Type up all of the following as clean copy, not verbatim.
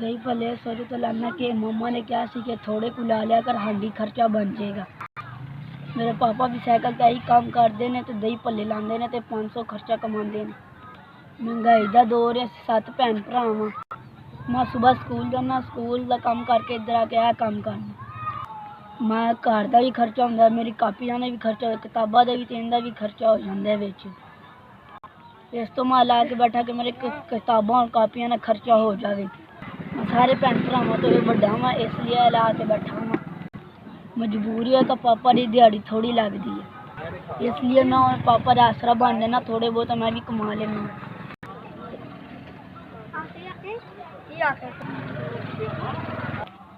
दही भल्ले सोचे तो लाना कि मम्मा ने कहा सी कि थोड़े को ला लिया कर हांडी खर्चा बन जाएगा। मेरे पापा भी साइकिल का ही काम करते हैं तो दही भल्ले लाते हैं तो 500 खर्चा कमाते हैं। महंगाई का दौर है, 7 भैन भरा वा। मैं सुबह स्कूल जाना, स्कूल का काम करके इधर आके यह काम करना। मैं घर का भी खर्चा होंगे, मेरी कापियां का भी खर्चा हो, किताबों का भी तो इनका भी खर्चा हो जाता है। इस तो मैं ला के बैठा कि मेरे किताबों और कापियां का खर्चा हो जाए। मैं सारे भैन भरावां तो बड़ा वा, इसलिए ला के बैठा वा। मजबूरी है तो पापा की दिहाड़ी थोड़ी लगती है, इसलिए मैं पापा का आसरा बन जाना, थोड़े बहुत मैं भी कमा लेना।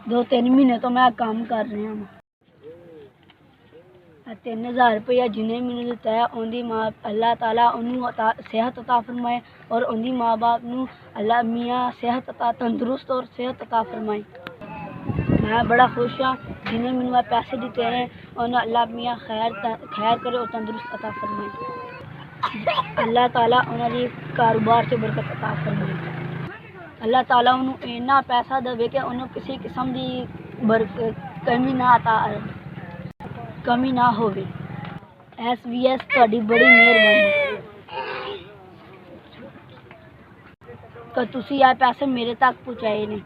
2-3 महीने तो मैं काम कर रहा हूँ। 3000 रुपया जिन्हें मैंने दिता है उनकी माँ अल्लाह ताला उन्होंने सेहत अता फरमाए और उनकी माँ बाप को अल्लाह मियाँ सेहत अता तंदुरुस्त और सेहत अता फरमाए। मैं बड़ा खुश हाँ जिन्हें मैंने पैसे दिते हैं, उन्हें अल्लाह मियाँ खैर करे और तंदुरुस्त अता फरमाए। अल्लाह ताला उन्होंने कारोबार से बरकत अता फरमाए। अल्लाह ताला उन्होंने इन्ना पैसा देवे कि उन्होंने किसी किस्म की कमी ना होवे। SVS ਤੁਹਾਡੀ बड़ी मेहरबानी कि तुसी आ पैसे मेरे तक पहुँचाए ने।